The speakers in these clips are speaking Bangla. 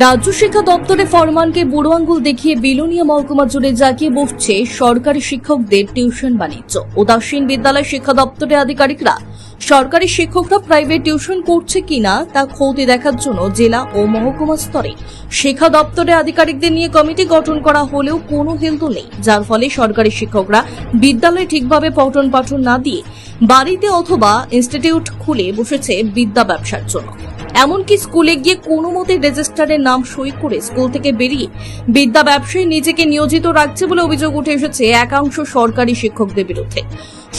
রাজ্য শিক্ষা দপ্তরে ফরমানকে বুড়ো আঙ্গুল দেখিয়ে বিলোনিয়া মহকুমা জুড়ে জাগিয়ে বসছে সরকারি শিক্ষকদের টিউশন বাণিজ্য। উদাসীন বিদ্যালয় শিক্ষা দপ্তরের আধিকারিকরা সরকারি শিক্ষকরা প্রাইভেট টিউশন করছে কিনা তা খতিয়ে দেখার জন্য জেলা ও মহকুমা স্তরে শিক্ষা দপ্তরের আধিকারিকদের নিয়ে কমিটি গঠন করা হলেও কোনো হেলদোল নেই, যার ফলে সরকারি শিক্ষকরা বিদ্যালয়ে ঠিকভাবে পঠন পাঠন না দিয়ে বাড়িতে অথবা ইনস্টিটিউট খুলে বসেছে বিদ্যা ব্যবসার জন্য। এমনকি স্কুলে গিয়ে কোনো মতে রেজিস্টারের নাম সই করে স্কুল থেকে বেরিয়ে বিদ্যা ব্যবসায় নিজেকে নিয়োজিত রাখছে বলে অভিযোগ উঠে এসেছে একাংশ সরকারি শিক্ষকদের বিরুদ্ধে।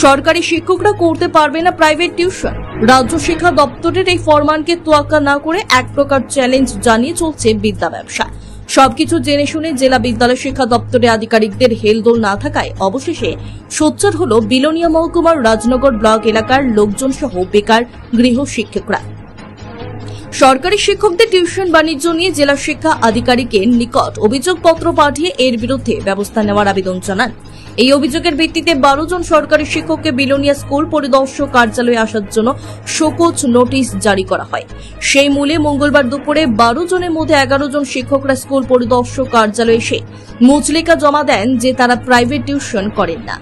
সরকারি শিক্ষকরা করতে পারবে না প্রাইভেট টিউশন। রাজ্য শিক্ষা দপ্তরের এই ফরমানকে তোয়াক্কা না করে এক প্রকার চ্যালেঞ্জ জানিয়ে চলছে বিদ্যা ব্যবসা। সবকিছু জেনে শুনে জেলা বিদ্যালয় শিক্ষা দপ্তরের আধিকারিকদের হেলদোল না থাকায় অবশেষে সোচ্চার হল বিলোনিয়া মহকুমার রাজনগর ব্লক এলাকার লোকজন সহ বেকার গৃহ শিক্ষকরা। সরকারি শিক্ষকদের টিউশন বাণিজ্য নিয়ে জেলা শিক্ষা আধিকারিকের নিকট অভিযোগপত্র পাঠিয়ে এর বিরুদ্ধে ব্যবস্থা নেওয়ার আবেদন জানান। এই অভিযোগের ভিত্তিতে 12 জন সরকারি শিক্ষককে বিলোনিয়া স্কুল পরিদর্শক কার্যালয়ে আসার জন্য শোকজ নোটিশ জারি করা হয়। সেই মূলে মঙ্গলবার দুপুরে 12 জনের মধ্যে 11 জন শিক্ষকরা স্কুল পরিদর্শক কার্যালয়ে এসে মুচলেকা জমা দেন যে তারা প্রাইভেট টিউশন করেন না।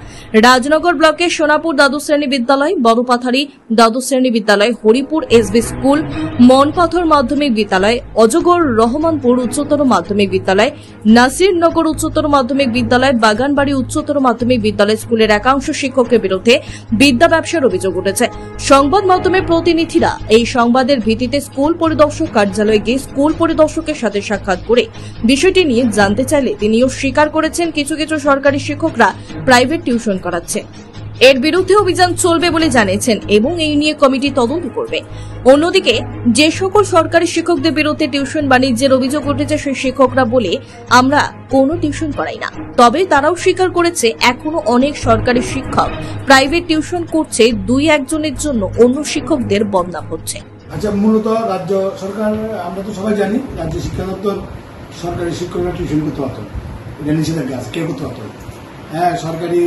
রাজনগর ব্লকের সোনাপুর দ্বাদশ শ্রেণী বিদ্যালয়, বড়পাথারি দ্বাদশ শ্রেণী বিদ্যালয়, হরিপুর এসবি স্কুল, মনপাথর মাধ্যমিক বিদ্যালয়, অজগর রহমানপুর উচ্চতর মাধ্যমিক বিদ্যালয়, নাসিরনগর উচ্চতর মাধ্যমিক বিদ্যালয়, বাগানবাড়ি উচ্চতর মাধ্যমিক বিদ্যালয় স্কুলের একাংশ শিক্ষকের বিরুদ্ধে বিদ্যা ব্যবসার অভিযোগ উঠেছে। সংবাদ মাধ্যমের প্রতিনিধিরা এই সংবাদের ভিত্তিতে স্কুল পরিদর্শক কার্যালয়ে গিয়ে স্কুল পরিদর্শকের সাথে সাক্ষাৎ করে বিষয়টি নিয়ে জানতে চাইলে তিনিও স্বীকার করেছেন কিছু কিছু সরকারি শিক্ষকরা প্রাইভেট টিউশন করাচ্ছে। এর বিরুদ্ধে অভিযান চলবে বলে জানিয়েছেন এবং এই নিয়ে কমিটি তদন্ত করবে। অন্যদিকে যে সকল সরকারি শিক্ষকদের বিরুদ্ধে টিউশন বাণিজ্যের অভিযোগ উঠেছে সেই শিক্ষকরা বলে আমরা কোনো টিউশন করাই না, তবে তারাও স্বীকার করেছে এখনো অনেক সরকারি শিক্ষক প্রাইভেট টিউশন করছে, 2-1 জনের জন্য অন্য শিক্ষকদের বদনাম হচ্ছে। আচ্ছা, মূলত রাজ্য সরকার আমরা তো সবাই জানি রাজ্য শিক্ষা দপ্তর সরকারি শিক্ষকরা টিউশন করতে পারত, এটা নিষেধাজ্ঞা আছে, কেউ করতে পারত। হ্যাঁ, সরকারি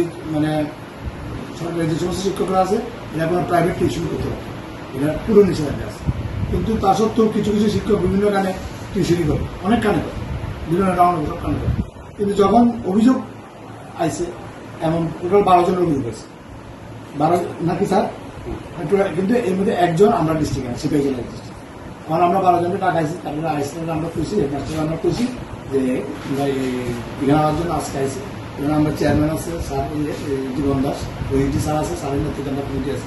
যে সমস্ত শিক্ষকরা আছে এরা কোনো প্রাইভেট টিউশন করতে পারত, এটা পুরো নিষেধাজ্ঞা আছে। কিন্তু তা সত্ত্বেও কিছু কিছু শিক্ষক বিভিন্ন কানে টিউশনই করে, অনেক কানে করে, বিভিন্ন রাউন্ড সব কানে করে। কিন্তু যখন অভিযোগ আইছে, এমন টোটাল 12 জনের অভিযোগ আছে, 12 নাকি স্যার, কিন্তু এর মধ্যে একজন আমরা ডিস্ট্রিক্ট আছে, সিপিআই জেলার ডিস্ট্রিক্ট। কারণ আমরা 12 জনকে টাকা আইছি, তারপরে আইসি আমরা খুশি, হেডমাস্টার আমরা খুশি যে এখানে আমার জন্য আজকে আইসি। আমরা চেয়ারম্যান আছে স্যার জীবন দাস, ওইটি স্যার আছে, স্যারের নেতৃত্বে আমরা কমিটি আছে,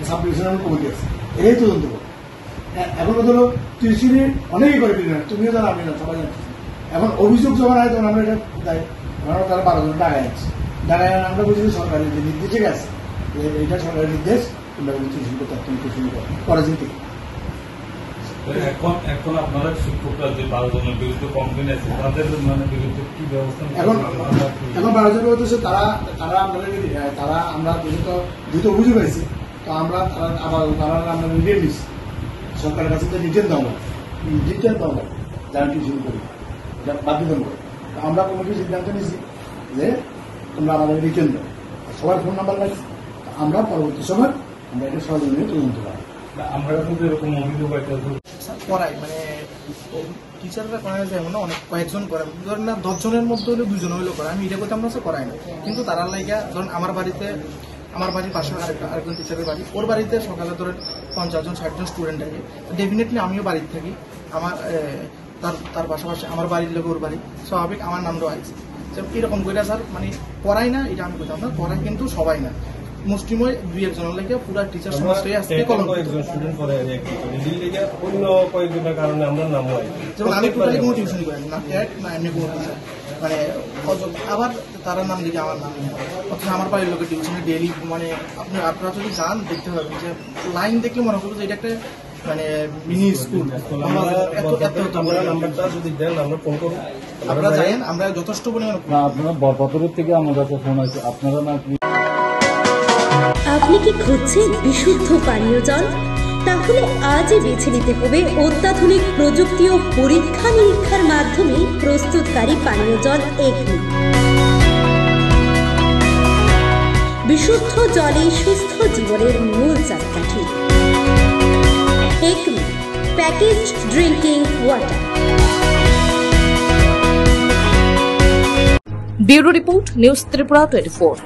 সাব ডিভিশনাল কমিটি আছে, এটাই তদন্ত করো। এখন ধরো টিউশনি অনেকেই করে বিভিন্ন, তুমিও জানো, আমি না, সবাই জানো। এখন অভিযোগ যখন হয় তখন আমরা এটা দেয়, আমরা তারা 12 জন টাকা আনছি, টাকা আমরা বুঝি সরকারি যে নির্দেশ ঠিক আছে, এটা সরকারি নির্দেশ, তোমরা টিউশন করতে তুমি টিউশন করা যেতে। এখন আপনারা শিক্ষকরা যে 12 জনের বিরুদ্ধে কমপ্লেন আছে তাদের বিরুদ্ধে কি ব্যবস্থা? এখন 12 জনের হচ্ছে তারা আমরা যেহেতু অভিযোগ হয়েছে, তো আমরা আমরা রিটেন দিচ্ছি সরকারের কাছে, রিটেন দেওয়া যারা টিউশন করি, এটা বাধ্যতামূলক করে। আমরা কমিটির সিদ্ধান্ত নিয়েছি যে তোমরা আমাদের রিটেন দাও, সবার ফোন নাম্বার লাগছে, আমরা পরবর্তী সময় আমরা এটা সহযোগিতা তদন্ত করি। আমরা কিন্তু এরকম অভিযোগ করাই, মানে টিচাররা করাই যায় না, অনেক কয়েকজন করে, ধরেন না 10 জনের মধ্যে হলে 2 জন হইলেও করে, আমি এটা করতে আমরা করাই না। কিন্তু তারা লাইগা ধরেন আমার বাড়ির পাশে আরেকজন টিচারের বাড়ি, ওর বাড়িতে সকালে ধরেন 50 জন 60 জন স্টুডেন্ট থাকে, ডেফিনেটলি আমিও বাড়িতে থাকি, আমার তার পাশাপাশি আমার বাড়ির লোক ওর বাড়ি, স্বাভাবিক আমার নামটাও আছে। এরকম করে স্যার মানে পড়াই না, এটা আমি বলতাম না, পড়াই কিন্তু সবাই না, মুসলিমই 2-1 জনের লাগে পুরো টিচার সমাজটাই আজকে কলম কয়েকজন স্টুডেন্ট পড়ে অন্য কয়েকজনের কারণে আমরা নাম হয়, যেমন আমি টোটালি কোনো টিউশন করি না, না এমনি কোনো টিচার, মানে আবার তারা নাম দিকে আমার নাম নেই, অথচ আমার বাড়ির লোকের টিউশনে ডেইলি, মানে আপনারা যদি যান দেখতে পাবেন যে লাইন দেখলে মনে করবো যে এটা একটা মানে মিনি স্কুল। নাম্বারটা যদি দেন আমরা ফোন করবো, আপনারা জানেন আমরা যথেষ্ট পরিমাণে আপনারা বরপাথরের থেকে আমার কাছে ফোন আছে, আপনারা না আপনি কি খুঁজছেন বিশুদ্ধ পানীয় জল? তাহলে আজই বেছে নিতে হবে অত্যাধুনিক প্রযুক্তি ও পরীক্ষা নিরীক্ষার মাধ্যমে প্রস্তুতকারী পানীয় জল একমি। বিশুদ্ধ জলে সুস্থ জীবনের মূল চাকাঠি। Acme packaged drinking water. Bureau report, news Tripura 24।